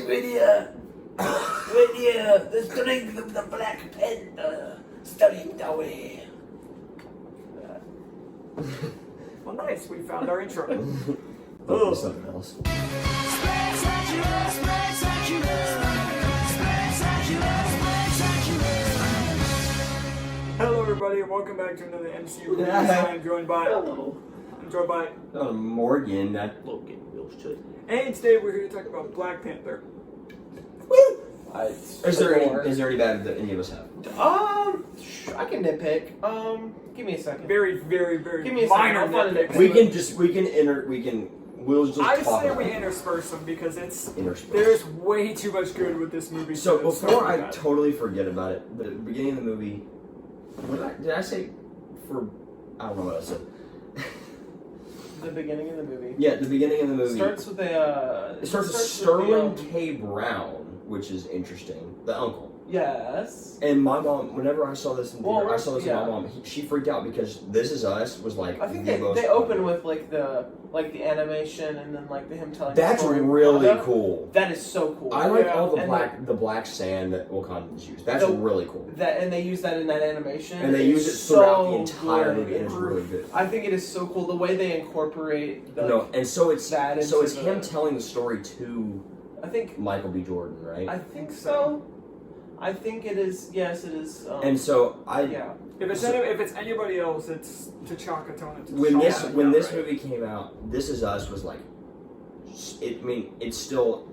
music video. Video, the strength of the Black Panther, slipped away. Well, nice. We found our intro. Oh, something else. Hello, everybody, and welcome back to another MCU review. I'm joined by Morgan, that Logan, Will should. and today we're here to talk about Black Panther. is there any bad that any of us have? I can nitpick. Give me a second. Very, very, very Give me a second, minor I'll find nitpicks. We'll just I talk say about we it. intersperse them because Intersperse. there's way too much good with this movie. So it's before I bad. totally forget about it, the beginning of the movie, did I say for, I don't know what I said. The beginning of the movie. Yeah, the beginning of the movie. Starts with a. It starts with Sterling K. Brown, which is interesting. The uncle. Yes. And my mom, whenever I saw this in theater, Well, I saw this yeah. with my mom. She freaked out because This Is Us was like I think the they most open popular. with like the animation and then like him telling. That's the story of really Wakanda. cool. That is so cool. I like Yeah. all the And black sand that Wakandans use. That's The- really cool. That and they use that in that animation. And they use it It's throughout the so entire good. movie, and it's really good. I think it is so cool the way they incorporate. No, and so it's that so into it's him the- telling the story to I think. Michael B. Jordan, right? I think so. I think it is. Yes, it is. And so yeah. If it's anybody else, it's T'Chaka telling it to when T'Chaka. this Right. movie came out, This Is Us was like, it still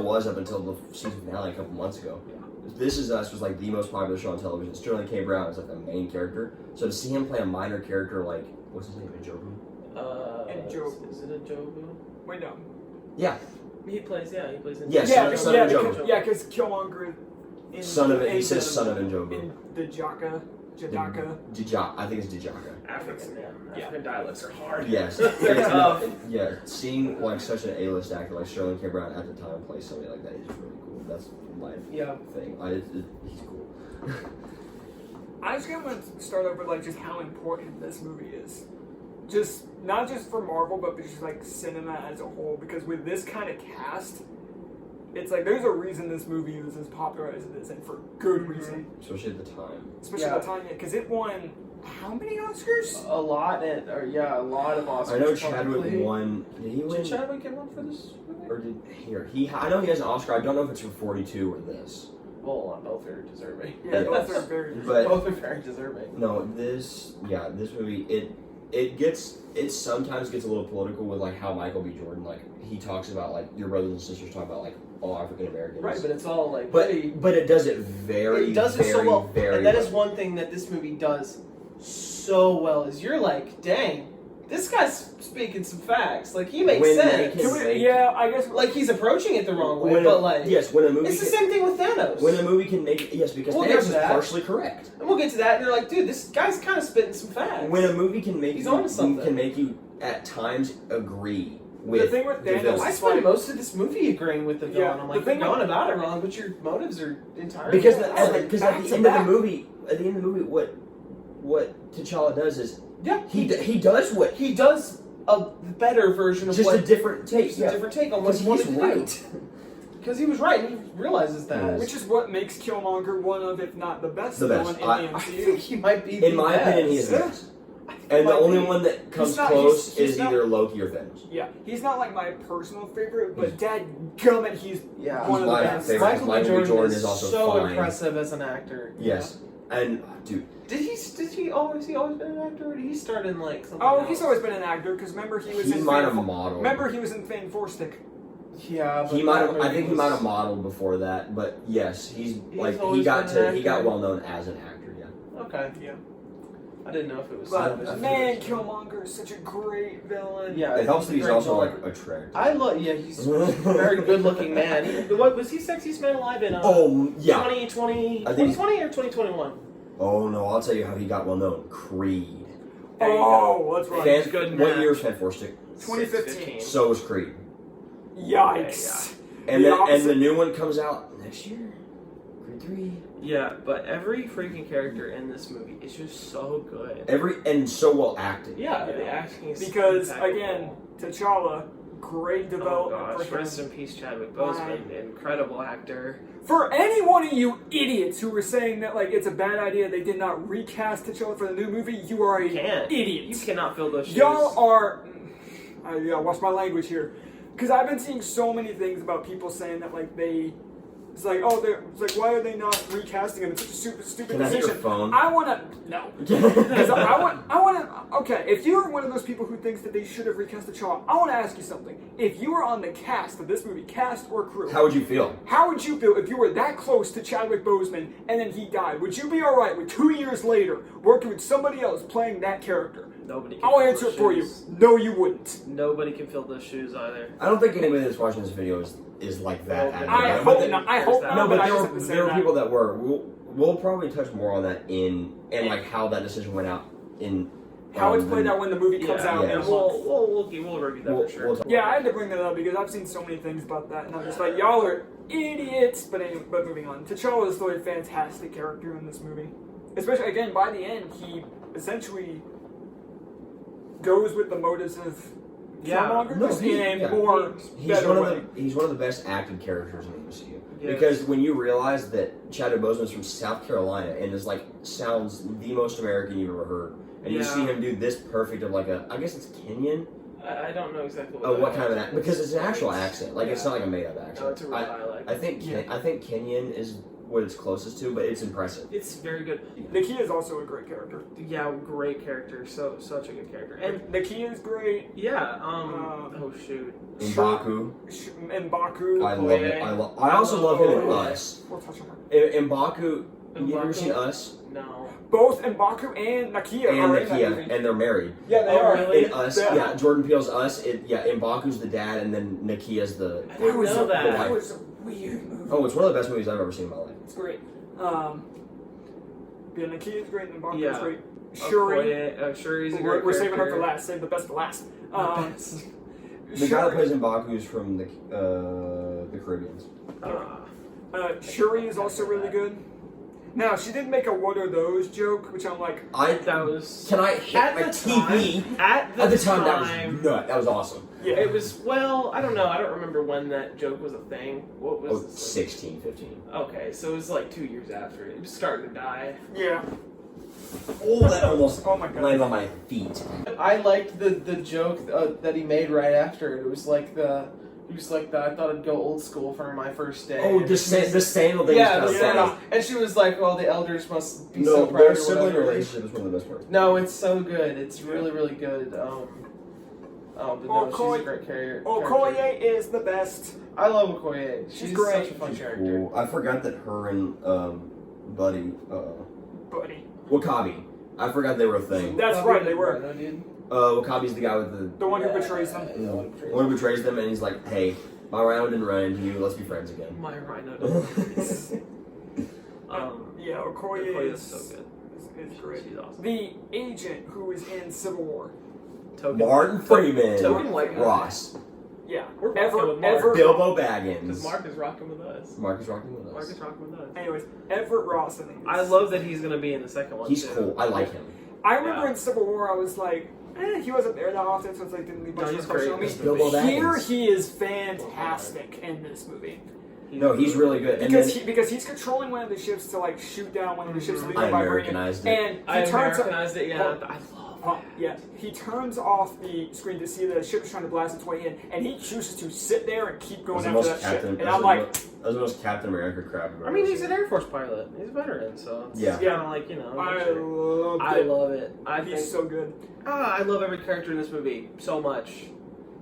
was up until the season finale a couple months ago. This Is Us was like the most popular show on television. Sterling K. Brown is like the main character. So to see him play a minor character like, what's his name, Njoku? Njoku. Is it a Jobu? Wait, no. Yeah, He plays in. Yes. Yeah, son of Njoku. because Killmonger. In, Son of it. He in says the- son of Njoku. In the Jaka. I think it's Djaka. African dialects are hard. Yes. They're tough. Yeah, seeing like such an A-list actor like Sterling K. Brown at the time play somebody like that is really cool. That's my thing. He's cool. I just kind of want to start over like just how important this movie is. Just not just for Marvel, but just like cinema as a whole. Because with this kind of cast, it's like there's a reason this movie is as popular as it is, and for good reason. Especially at the time. Especially at the time, because it won how many Oscars? A lot, a lot of Oscars. I know Chadwick probably. won. Did he win? Did Chadwick get one for this movie? Or did he? I know he has an Oscar. I don't know if it's for 42 or this. Well, both are deserving. Yeah, both are very. But both are very deserving. no, this movie it sometimes gets a little political with like how Michael B. Jordan like he talks about like your brothers and sisters talk about like all African Americans. Right, but it's all like. But it does it very, it does very, it so well, very and that is well. one thing that this movie does so well. Is you're like, dang, this guy's speaking some facts. Like he makes When they sense. can make- Yeah, I guess. Like he's approaching it the wrong way, When but a, like yes, when a movie it's the same thing with Thanos. when a movie can make because We'll Thanos get to is that. partially correct. And we'll get to that, and you're like, dude, this guy's kind of spitting some facts. When a movie can make He's onto something. you at times agree with The thing with the Thanos villain. I is spent like- most of this movie agreeing with the villain. Yeah, I'm the like, thing you're going with- about it wrong, but your motives are entirely because wrong. at the Back end to of the back. movie, what T'Challa does is Yeah, he does what he does a better version of just what a different take. just a different take on what Because he wanted he's to right. do. Because he was right, and he realizes that. Yes. Which is what makes Killmonger one of, if not the best The best. villain in the I MCU. think he might be. In my opinion, he is the Yeah. best. And the only one that comes not- close he's is not- either Loki or Thanos. Yeah, he's not like my personal favorite, but dadgummit, he's Yeah, one of the my best. favorite. Michael B. Michael B. Jordan, Jordan is is also so fine. impressive as an actor. Yes, and dude, Did he always been an actor, or did he start in like something Oh, else? he's always been an actor, because remember he was he in might have Fan- modeled. Remember he was in Fan Four Stick. Yeah, but He might that have. I movie think he was- might have modeled before that, but yes, he's like he always got been an he got actor. well known as an actor. Yeah. Okay, Yeah. I didn't know if it was. But man, Killmonger is such a great villain. Yeah, It helps that he's a great also villain. like attractive. I love. Yeah, he's a very good-looking man. What was he? Sexiest Man Alive in? Oh yeah. 2020, I think- 2020 or 2021? Oh no, I'll tell you how he got well known. Creed. Oh, that's right. Fan, He's good in what that. year was Fan Four Stick? 2015. So was Creed. Yikes. And The the opposite- new one comes out next year. Creed 3. Yeah, but every freaking character in this movie is just so good. And so well acted. Yeah, the acting is Because impeccable. again, T'Challa great Oh development gosh, for him. rest in peace, Chadwick Boseman, incredible actor. For any one of you idiots who were saying that like it's a bad idea they did not recast T'Challa for the new movie, you are You can't. idiots. You cannot fill those shoes. Y'all are. I gotta watch my language here, because I've been seeing so many things about people saying that like they. It's like, oh, it's like, why are they not recasting him? It's such a stupid Can I hit decision. your phone? I wanna no, because I wanna. Okay, if you're one of those people who thinks that they should have recast T'Challa, I want to ask you something. If you were on the cast of this movie, cast or crew, How would you feel? how would you feel if you were that close to Chadwick Boseman and then he died? Would you be alright with 2 years later working with somebody else playing that character? Nobody can I'll fill answer those it for you. shoes. No, you wouldn't. Nobody can fill those shoes either. I don't think anybody that's watching this video is like that. Well, adamant I about it. hope But not. I there's hope that. not. No, but I just have to say there were that. people that were. We'll probably touch more on that in like how that decision went out in How it's played out when the movie comes out yeah. in a month. We'll review that for sure. We'll talk Yeah, I about had to bring that up because I've seen so many things about that, and I'm just like, y'all are idiots. But anyway, moving on. T'Challa is still a fantastic character in this movie. Especially, again, by the end, he essentially goes with the motives of Yeah. Killmonger, No, just he- in a yeah. more He's better one way. of the best acted characters in the MCU. Yes. Because when you realize that Chadwick Boseman's from South Carolina and is like sounds the most American you've ever heard, and you Yeah. see him do this perfect of like I guess it's Kenyan. I don't know exactly What that kind of an is. accent? Because it's an actual accent. Like it's Yeah. not like a made up accent. No, it's a real dialect. I think Kenyan is what it's closest to, but it's impressive. It's very good. Nakia is also a great character. Yeah, great character. Such a good character. And Nakia is great. yeah, oh shoot. M'Baku. M'Baku. I love it. I also love him in Oh. Us. We'll touch on her. M'Baku. You ever M'Baku? seen Us? No. Both M'Baku and Nakia And are in that Nakia, movie. and they're married. Yeah, they Oh, are. really? In Us, Yeah. yeah. Jordan Peele's Us. M'Baku's the dad, and then Nakia's the. I didn't know that. That was a weird movie. Oh, it's one of the best movies I've ever seen in my life. It's great. Yeah, Nakia's great and M'Baku's Yeah. great. Shuri. Shuri's a great We're saving her for character. last. Save the best for last. The guy that plays M'Baku is from the Caribbeans. Shuri is also really good. Now, she did make a "what are those" joke, which I'm like, That was Can I hit at my the TV? time. At the That time, was nut. That was awesome. yeah. it was I don't know. I don't remember when that joke was a thing. What was Oh, this? 16, 15. Okay, so it was like 2 years after it was starting to die. Yeah. Oh, that almost Oh my god. landed on my feet. I liked the joke that he made right after it. It was like I thought I'd go old school for my first day. Oh, And the she was- sandal thing Yeah, is the kind of sandals. And she was like, "Well, the elders must be No, so proud." their or sibling whatever. relationship is one of the best parts. No, it's so good. It's really, really good. But no, she's a great character. Okoye is the best. I love Okoye. She's great. such a fun She's character. cool. I forgot that her and Buddy, Buddy. Wakabi. I forgot they were a thing. That's right, they were. No, dude. Wakabi's the guy with The one who betrays them. Yeah, the one who betrays one who betrays them, and he's like, "Hey, my rhino didn't run into you. Let's be friends again." My rhino. Yeah, Okoye Okoye is is so good. Is great. She's awesome. The agent who is in Civil War. Token. Martin Freeman, Token white guy. Ross, Yeah. We're rocking with Mark. Everett. Bilbo Because Baggins. Mark is rocking with us. Mark is rocking with Mark us. is rocking with us. Anyways, Everett Ross. I love that he's gonna be in the second one. He's too. cool. I like him. I remember Yeah. in Civil War, I was like, he wasn't there that often, so it's like didn't leave much No, of he's a impression on great. me. He's Bilbo Here Baggins. he is fantastic in this movie No, he's really good. And because then because he's controlling one of the ships to like shoot down one of the ships leading I by Americanized it. and I he turns Americanized it. Yeah, Well, I love Well, that. yeah, he turns off the screen to see the ship is trying to blast its way in, and he chooses to sit there and keep going That's the after most that ship. Captain. And That's I'm the like, most- that's the most Captain America crap. I've I mean, ever he's seen. an Air Force pilot. He's a veteran, so it's Yeah. kind of like I love I it. love it. I He's think so good. I love every character in this movie so much.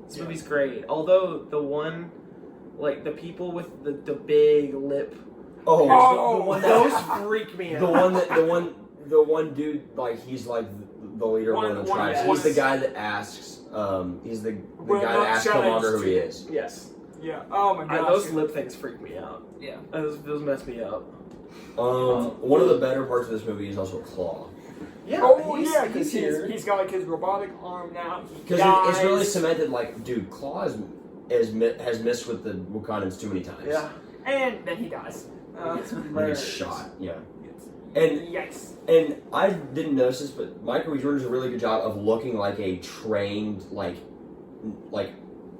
This Yeah. movie's great. Although the one, like the people with the big lip, Oh, Oh, the one those that, freak me out. the one dude, like he's like the leader of one of the One- tribes. yeah. He's the guy that asks. He's the Will guy not that asks challenge Killmonger who he to- is. Yes, Yeah. Oh my gosh. those lip things freak me out. Yeah. Those mess me up. One of the better parts of this movie is also Claw. Yeah. Oh he's- yeah, he's because here. he's got like his robotic arm now. Because it's really cemented. Like, dude, Claw has missed with the Wakandans too many times. Yeah. And then he dies. He gets shot. Yeah. And And yikes. And I didn't notice this, but Michael B. Jordan does a really good job of looking like a trained, like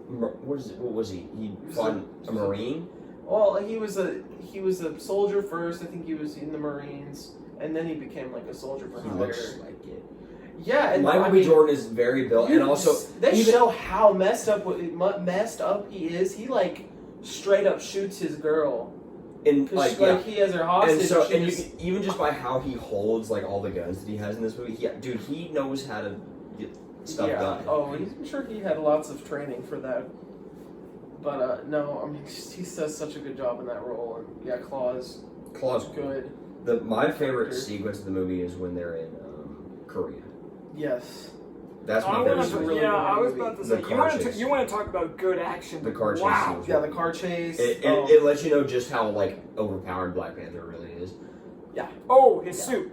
What is it? What was he? He fought a Marine. Well, he was a soldier first. I think he was in the Marines, and then he became like a soldier for He hire. looks like it. Yeah, and Michael B. Jordan is very built, and also they even- show how messed up he is. He like straight up shoots his girl. And Because like, he has her hostage. and so she and just- you, even just by how he holds like all the guns that he has in this movie, he knows how to get stuff done. Oh, I'm sure he had lots of training for that. But no, I mean he does such a good job in that role, and yeah, Claw's good. My favorite Character. sequence of the movie is when they're in Korea. Yes. That's I my wanna- favorite. really yeah, good I was movie. about to The say car chase. you want to talk about good action. The car chase Wow. was Yeah, the car chase. It lets you know just how like overpowered Black Panther really is. Oh, his Yeah. suit.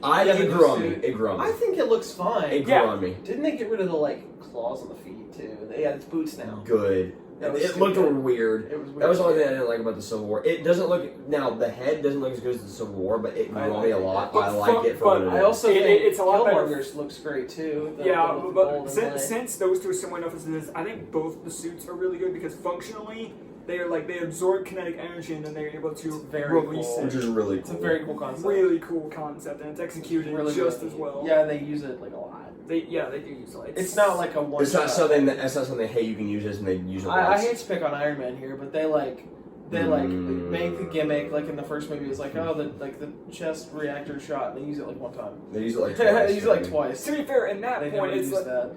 It grew on me. It grew on me. I think it looks fine. It grew Yeah. on me. Didn't they get rid of the like claws on the feet too? They had its boots now. Good. That was It looked stupid. weird. It was weird. That was the only thing I didn't like about the Civil War. It doesn't look now. The head doesn't look as good as the Civil War, but it grew I on me a like lot. it. I like it for But what it I is. also It- think it's a lot better. Killmonger's looks great too. The Yeah, gold but and since those two are similar enough as it is, I think both the suits are really good because functionally they are like they absorb kinetic energy and then they're able to It's very release cool. Which it. is really it's cool. a very cool concept. Really cool concept and it's executed Really just good. as well. Yeah, they use it like a lot. They do use it. It's not like a one. It's not something that. It's not something. Hey, you can use this, and they use it. I once. hate to pick on Iron Man here, but they make the gimmick like in the first movie. It's like the chest reactor shot, and they use it like one time. They use it like They twice. use it like twice. To be fair, in that They point, never it's use like, that.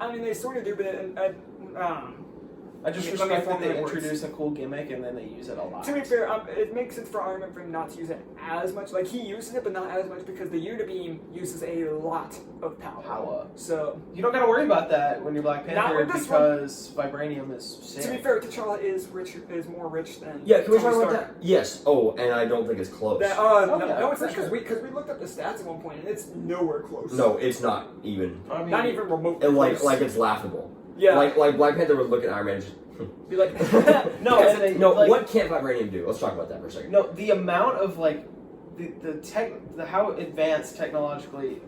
I mean they sort of do, but I just let me respect that formulate they words. introduce a cool gimmick and then they use it a lot. to be fair, it makes sense for Iron Man for him not to use it as much. Like he uses it, but not as much because the Unibeam uses a lot of power. So You don't gotta worry about that when you're Black Not Panther with this because vibranium is sick. to be fair, T'Challa is more rich than Yeah, can we Tony talk about Stark. that? Yes. Oh, and I don't think it's close. That, Oh, no, yeah, no, it's for not sure. because we looked up the stats at one point and it's nowhere close. No, it's not even. I mean, Not even remotely. And close. like it's laughable. yeah, Like Black Panther would look at Iron Man and just. be like No, because and they, No, like, what can't vibranium do? Let's talk about that for a second. No, the amount of like how advanced technologically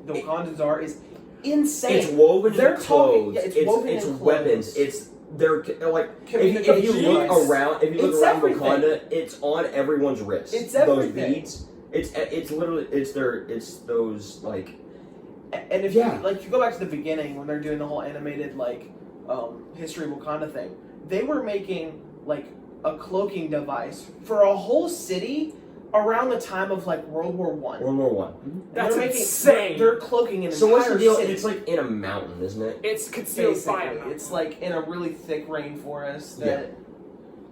the Wakandans are is insane. It's woven They're in talking- clothes. yeah, it's woven it's in weapons. clothes. It's they're like if you Communications. look around It's everything. Wakanda, it's on everyone's wrist. It's those everything. beads. It's literally it's those like And if Yeah. you go back to the beginning when they're doing the whole animated history of Wakanda thing, they were making like a cloaking device for a whole city around the time of like World War One. World War One. That's they're insane. They're cloaking an So what's the entire deal? city. It's like in a mountain, isn't it? it's concealed by Basically, him. it's like in a really thick rainforest that.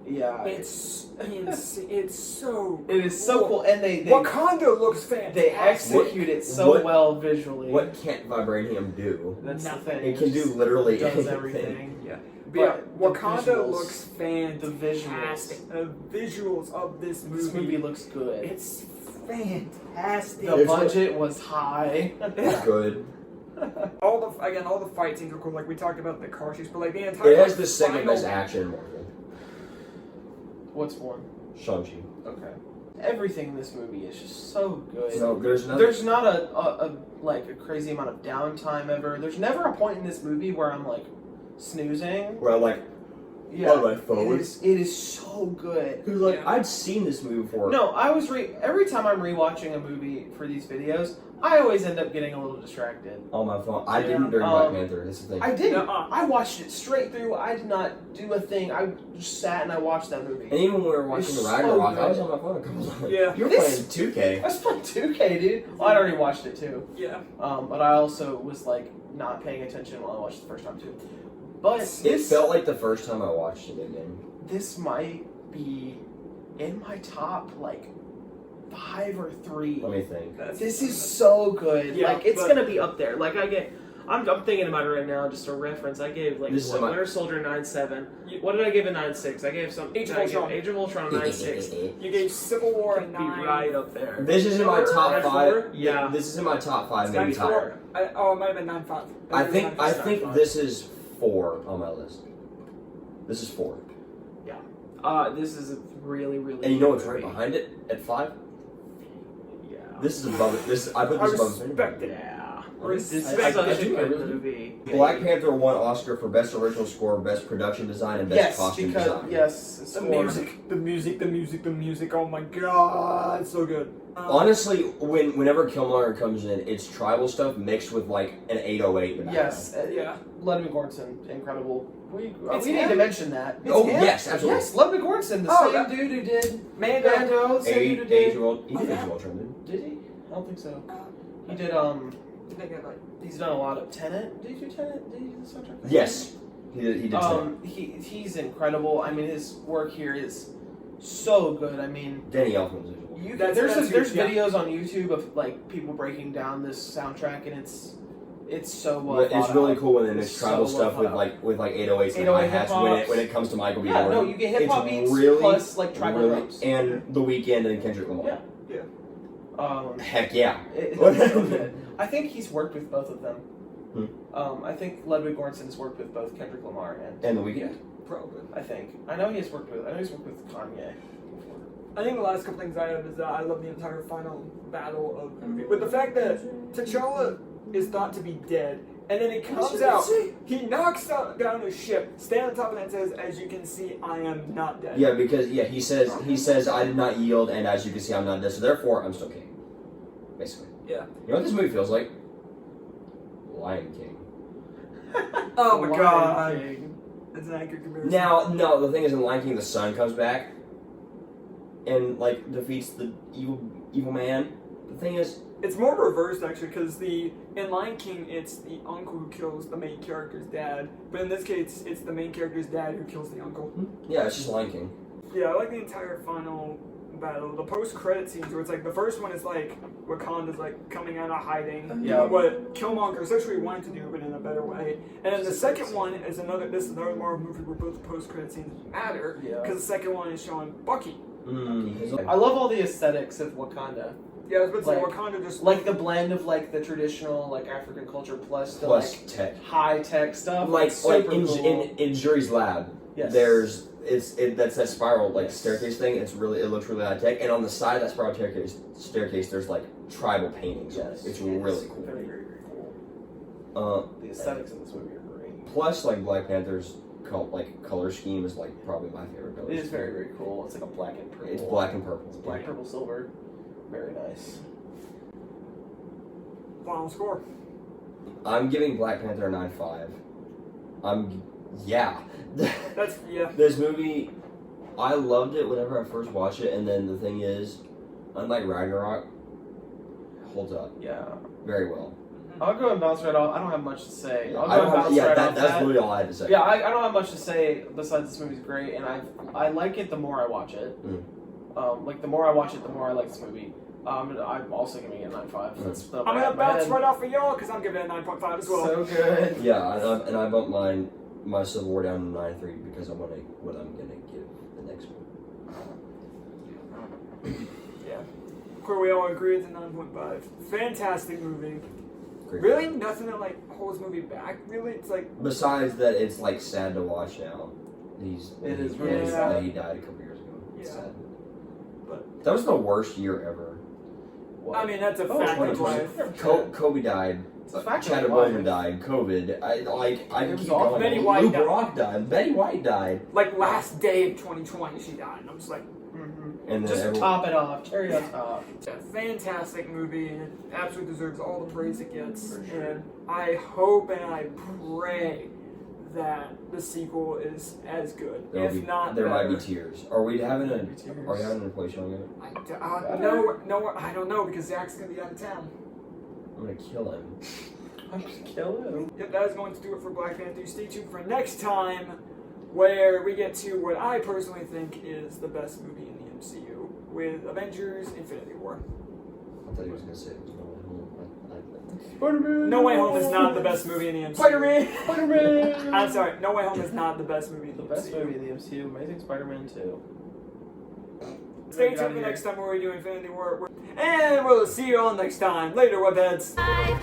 Yeah. It's so. It is so cool, and they Wakanda looks fantastic. they execute it so what- well visually. What can't vibranium do? That's Nothing. the thing. It can do literally does anything. everything. Yeah. But the Wakanda visuals- looks fantastic. the The visuals of this movie. This movie looks good. It's fantastic. The It's budget was high. It's good. all the fight scenes are cool. Like we talked about the car chase, but like the entire. It has like, the second final- best action in Marvel. What's one? Shang-Chi. Okay. Everything in this movie is just so good. No, there's nothing. There's not a crazy amount of downtime ever. There's never a point in this movie where I'm like snoozing. Where I'm like, Yeah. on my phone. It is so good. Because like Yeah. I'd seen this movie before. No, I was every time I'm rewatching a movie for these videos, I always end up getting a little distracted. On my phone. I Yeah. didn't during Black Panther. That's the thing. I didn't. Nuh-uh. I watched it straight through. I did not do a thing. I just sat and I watched that movie. And even when we were watching It's so Ragnarok, I was good. on my phone a couple times. Yeah. You were This- playing 2K. I was playing 2K, dude. Well, I'd already watched it too. Yeah. But I also was like not paying attention while I watched it the first time too. But It felt like the first time I watched it again. this might be in my top like 5 or 3. Let me think. This is so good. Yeah, like it's but- gonna be up there. Like I'm thinking about it right now. Just a reference. I gave like This is my- Winter Soldier 9.7. You- What did I give a 9.6? I gave some Age of I gave Ultron. Age of Ultron 9.6. You gave Civil War a Be 9. right up there. This is in my top 9.4? 5. Yeah. This is in my top 5, It's maybe 94. higher. It might have been 9.5. I think 9.5. this is 4 on my list. This is 4. This is a really, really. And you know what's good right movie. behind it at 5? Yeah. This is above it. I put I this above respect it. Yeah. This It's I such a do, I good really do. movie. Black Panther won Oscar for Best Original Score, Best Production Design, and Best Yes, Costume because Design. yes, it's The for- music. Oh my god, it's so good. Honestly, whenever Killmonger comes in, it's tribal stuff mixed with like an 808 in the Yes, yeah. Ludwig Göransson, incredible. We It's need him. to mention that. It's Oh him? yes, absolutely. Yes, Ludwig Göransson, the Oh, same that- dude who did Mando. Mando, the same dude who Age did. of Ultron. He did Age of Ultron, didn't Did he? I don't think so. He did. I think I like. He's done a lot of Tenet. Did he do Tenet? Did he do the soundtrack? he? Yes, he did. He did. He's incredible. I mean, his work here is so good. I mean, Danny Elfman's visual. That's there's yeah. videos on YouTube of like people breaking down this soundtrack, and it's so well. But it's thought really out. cool when they mix It's tribal so stuff well with like 808s and 808 hi-hats hip-hops. when it comes to Michael B. Yeah, Jordan. no, you get hip hop It's beats really, plus like tribal really, drums. and The Weeknd and Kendrick Lamar. Yeah. Heck yeah. It's so good. I think he's worked with both of them. I think Ludwig Göransson has worked with both Kendrick Lamar And The Weeknd. Probably. I know he's worked with Kanye. I think the last couple things I have is that I love the entire final battle of the movie. With the fact that T'Challa is thought to be dead, and then he comes out, he knocks down a ship, stands on top of it and says, "As you can see, I am not dead." Yeah, because he says I did not yield, and as you can see, I'm not dead. So therefore, I'm still king. Basically. Yeah. You know what this movie feels like? Lion King. Oh my Lion god. King. That's an accurate comparison. Now, no, the thing is, in Lion King, the son comes back and like defeats the evil man. The thing is, it's more reversed actually, because in Lion King it's the uncle who kills the main character's dad, but in this case it's the main character's dad who kills the uncle. yeah, it's just Lion King. Yeah, I like the entire final battle. The post-credit scenes where it's like the first one is like Wakanda's like coming out of hiding. Yeah. What Killmonger essentially wanted to do, but in a better way. And then the second one is another Marvel movie where both post-credit scenes matter. Yeah. Because the second one is showing Bucky. I love all the aesthetics of Wakanda. Yeah, I was about to say Like- Wakanda just Like the blend of like the traditional like African culture plus the Plus like tech. high tech stuff. Like It's super in cool. Jury's lab. Yes. That's that spiral like Yes. staircase thing. It looks really high tech, and on the side of that spiral staircase there's like tribal paintings. Yes. It's really cool. Very, very, very cool. The aesthetics of this movie are great. Plus, like Black Panther's color scheme is like probably my favorite color. It is scheme. very, very cool. It's like a black and purple. It's black and purple. It's black, purple, silver. Very nice. final score. I'm giving Black Panther a 9.5. That's This movie, I loved it whenever I first watched it, and then the thing is, unlike Ragnarok, holds up Yeah. very well. I'll go and bounce right off. I don't have much to say. I'll I go don't and have, bounce yeah, right off that's that. really all I had to say. Yeah, I don't have much to say besides this movie's great, and I like it the more I watch it. Like the more I watch it, the more I like this movie. I'm also giving it a 9.5. That's the I'm gonna bounce right off of y'all because I'm giving it a 9.5 as well. So good. Yeah, and I bumped my Civil War down to 9.3 because I want what I'm gonna give the next one. Yeah. Of course, we all agree it's a 9.5. Fantastic movie. Great. Really, nothing that like holds the movie back. Really, it's like Besides that, it's like sad to watch now. It is really sad. That he died a couple years ago. It's Yeah. sad. But- that was the worst year ever. What? I mean that's a Oh, fact of 2020. life. Kobe died. It's a fact of Chadwick life. Boseman died. COVID. I It can was keep awful. going. Betty White Lou died. Brock died. Betty White died. Like last day of 2020, she died, and I'm just like, And then Just everyone, top it off. Cherry on top. it's a fantastic movie, and it absolutely deserves all the praise it gets. For sure. And I hope and I pray that the sequel is as good, if not there better. might be tears. Are we having Might be tears. an inflation yet? No, I don't know because Zach's gonna be out of town. I'm gonna kill him. I'm just killing him. Yep, that is going to do it for Black Panther. Stay tuned for next time, where we get to what I personally think is the best movie in the MCU with Avengers: Infinity War. I thought he was gonna say it was No Way Home. Spider-Man. No Way Home is not the best movie in the MCU. Spider-Man. Spider-Man. I'm sorry, No Way Home is not the best movie in The the best MCU. movie in the MCU. Amazing Spider-Man 2. Stay tuned for next time where we do Infinity War. And we'll see you all next time. Later, webheads. Bye.